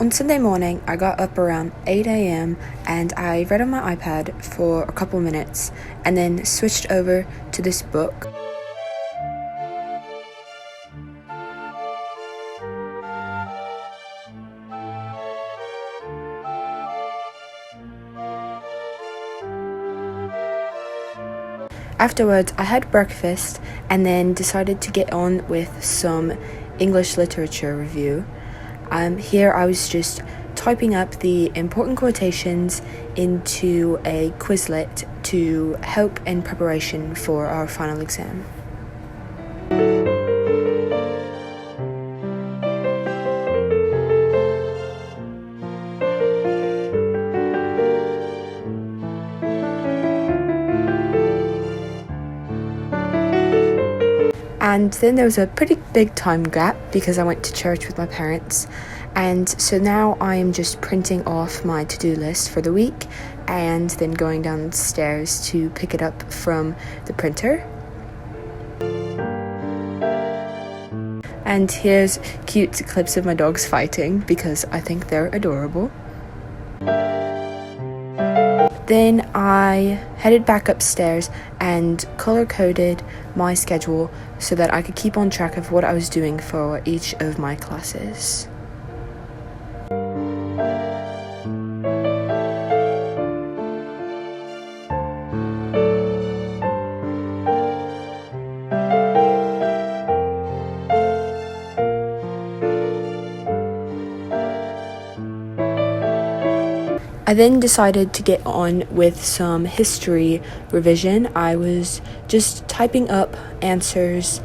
On Sunday morning, I got up around 8 a.m. and I read on my iPad for a couple minutes and then switched over to this book. Afterwards, I had breakfast and then decided to get on with some English literature review. Here I was just typing up the important quotations into a Quizlet to help in preparation for our final exam. And then there was a pretty big time gap because I went to church with my parents. And so now I am just printing off my to-do list for the week and then going downstairs to pick it up from the printer. And here's cute clips of my dogs fighting because I think they're adorable. Then I headed back upstairs and color-coded my schedule so that I could keep on track of what I was doing for each of my classes. I then decided to get on with some history revision. I was just typing up answers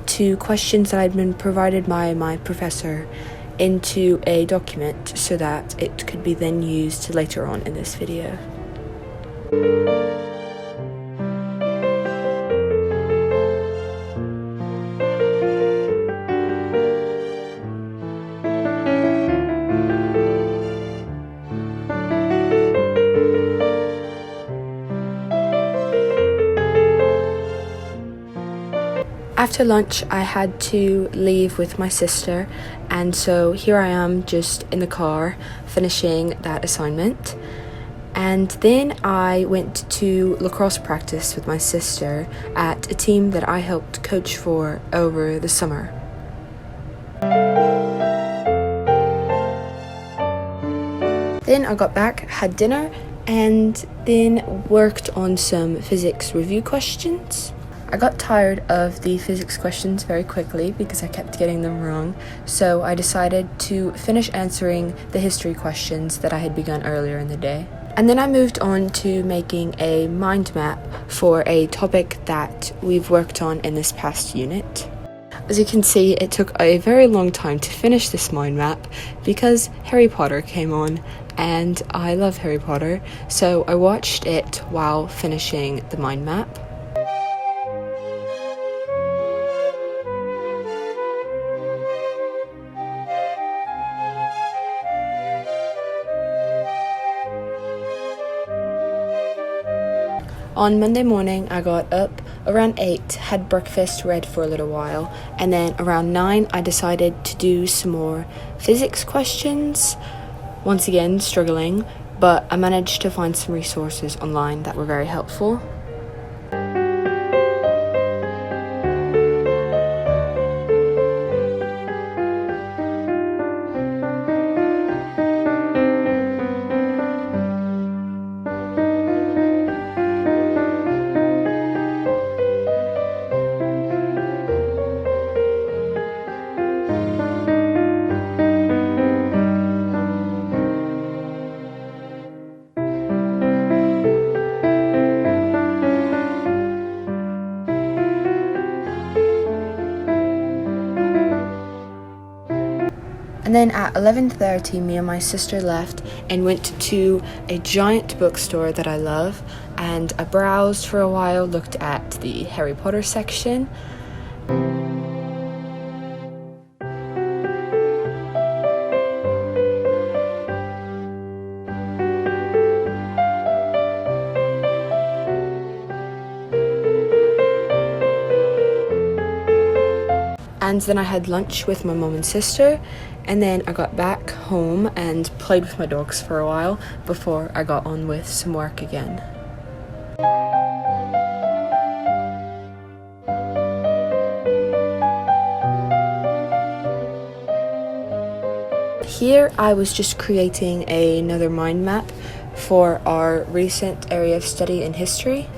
to questions that had been provided by my professor into a document so that it could be then used later on in this video. After lunch, I had to leave with my sister, and so here I am just in the car finishing that assignment. And then I went to lacrosse practice with my sister at a team that I helped coach for over the summer. Then I got back, had dinner, and then worked on some physics review questions. I got tired of the physics questions very quickly because I kept getting them wrong, so I decided to finish answering the history questions that I had begun earlier in the day. And then I moved on to making a mind map for a topic that we've worked on in this past unit. As you can see, it took a very long time to finish this mind map because Harry Potter came on, and I love Harry Potter, so I watched it while finishing the mind map. On Monday morning, I got up around 8, had breakfast, read for a little while, and then around 9, I decided to do some more physics questions. Once again, struggling, but I managed to find some resources online that were very helpful. And then at 11:30, me and my sister left and went to a giant bookstore that I love, and I browsed for a while, looked at the Harry Potter section. and then I had lunch with my mum and sister, and then I got back home and played with my dogs for a while before I got on with some work again. Here I was just creating another mind map for our recent area of study in history.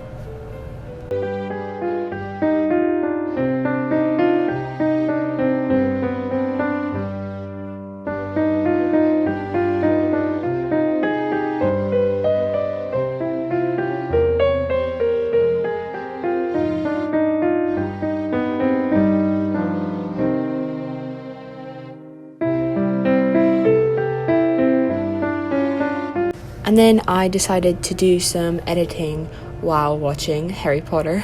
And then I decided to do some editing while watching Harry Potter.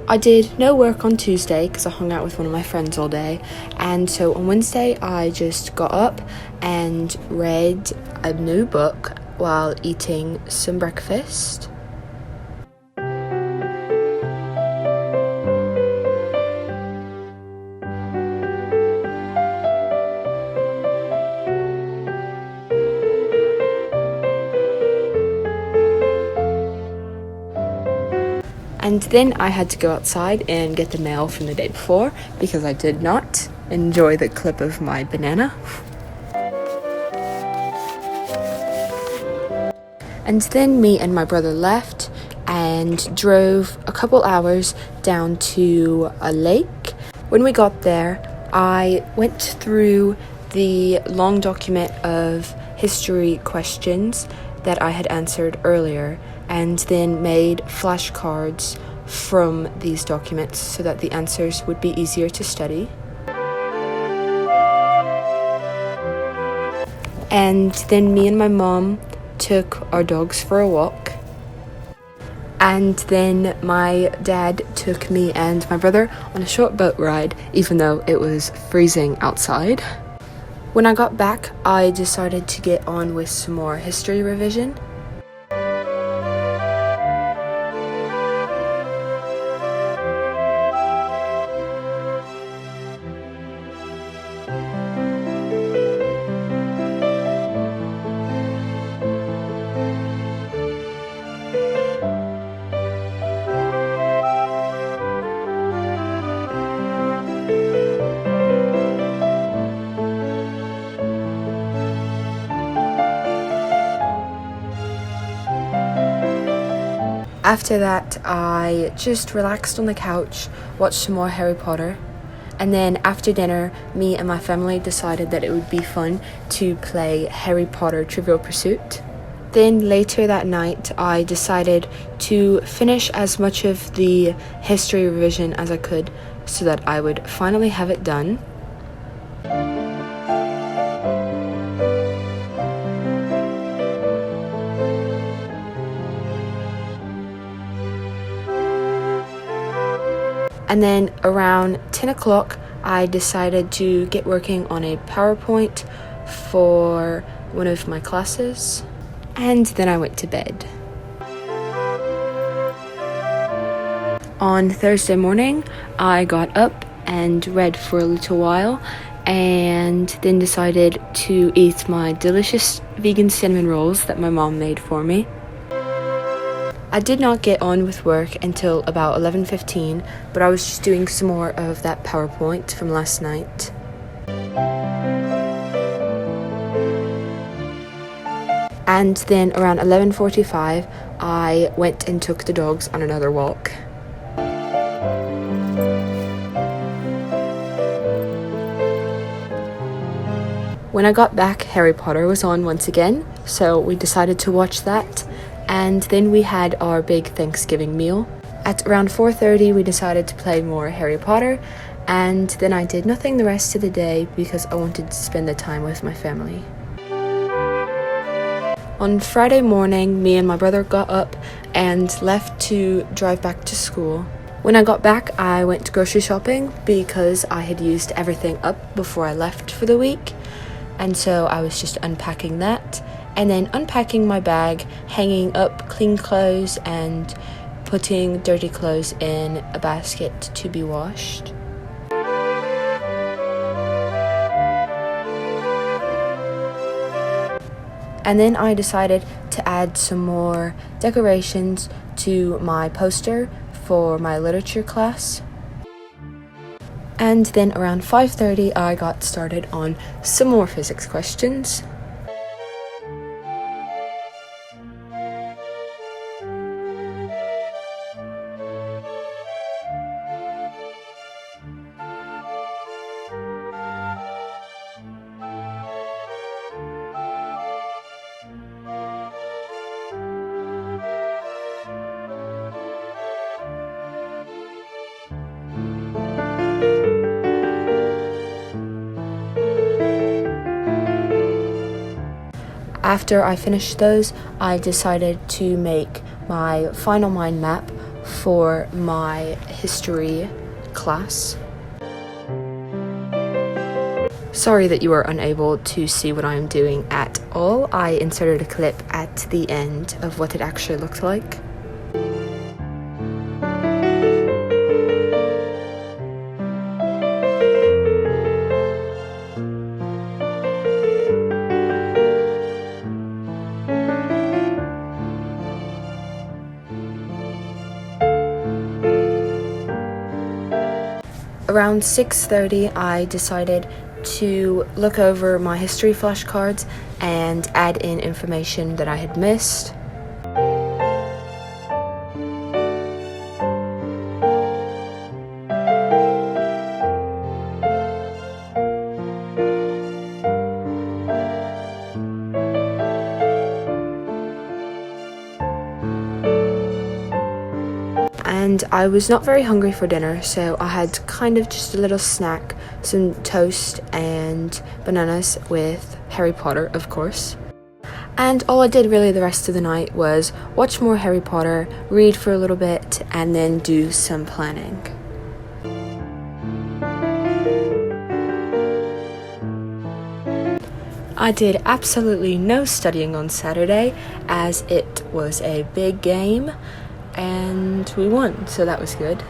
I did no work on Tuesday because I hung out with one of my friends all day, and so on Wednesday I just got up and read a new book while eating some breakfast. And then I had to go outside and get the mail from the day before because I did not enjoy the clip of my banana. And then me and my brother left and drove a couple hours down to a lake. When we got there, I went through the long document of history questions that I had answered earlier, and then made flashcards from these documents so that the answers would be easier to study. And then me and my mom took our dogs for a walk. And then my dad took me and my brother on a short boat ride, even though it was freezing outside. When I got back, I decided to get on with some more history revision. After that, I just relaxed on the couch, watched some more Harry Potter, and then after dinner, me and my family decided that it would be fun to play Harry Potter Trivial Pursuit. Then later that night, I decided to finish as much of the history revision as I could so that I would finally have it done. And then around 10 o'clock, I decided to get working on a PowerPoint for one of my classes. And then I went to bed. On Thursday morning, I got up and read for a little while, and then decided to eat my delicious vegan cinnamon rolls that my mom made for me. I did not get on with work until about 11:15, but I was just doing some more of that PowerPoint from last night. And then around 11:45, I went and took the dogs on another walk. When I got back, Harry Potter was on once again, so we decided to watch that. And then we had our big Thanksgiving meal. At around 4:30, we decided to play more Harry Potter, and then I did nothing the rest of the day because I wanted to spend the time with my family. On Friday morning, me and my brother got up and left to drive back to school. When I got back, I went grocery shopping because I had used everything up before I left for the week, and so I was just unpacking that. And then unpacking my bag, hanging up clean clothes, and putting dirty clothes in a basket to be washed. And then I decided to add some more decorations to my poster for my literature class. And then around 5:30 I got started on some more physics questions. After I finished those, I decided to make my final mind map for my history class. Sorry that you are unable to see what I am doing at all. I inserted a clip at the end of what it actually looked like. Around 6:30, I decided to look over my history flashcards and add in information that I had missed. And I was not very hungry for dinner, so I had kind of just a little snack, some toast and bananas with Harry Potter, of course. And all I did really the rest of the night was watch more Harry Potter, read for a little bit, and then do some planning. I did absolutely no studying on Saturday, as it was a big game and we won, so that was good.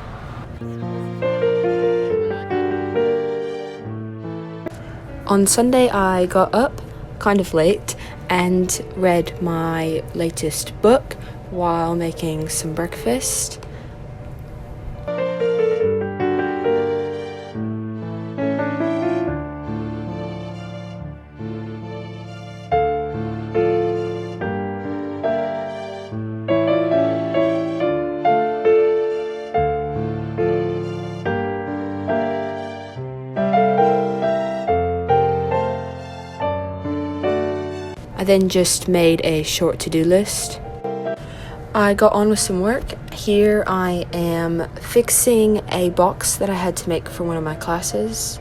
On Sunday I got up kind of late and read my latest book while making some breakfast. I then just made a short to-do list. I got on with some work. Here I am fixing a box that I had to make for one of my classes.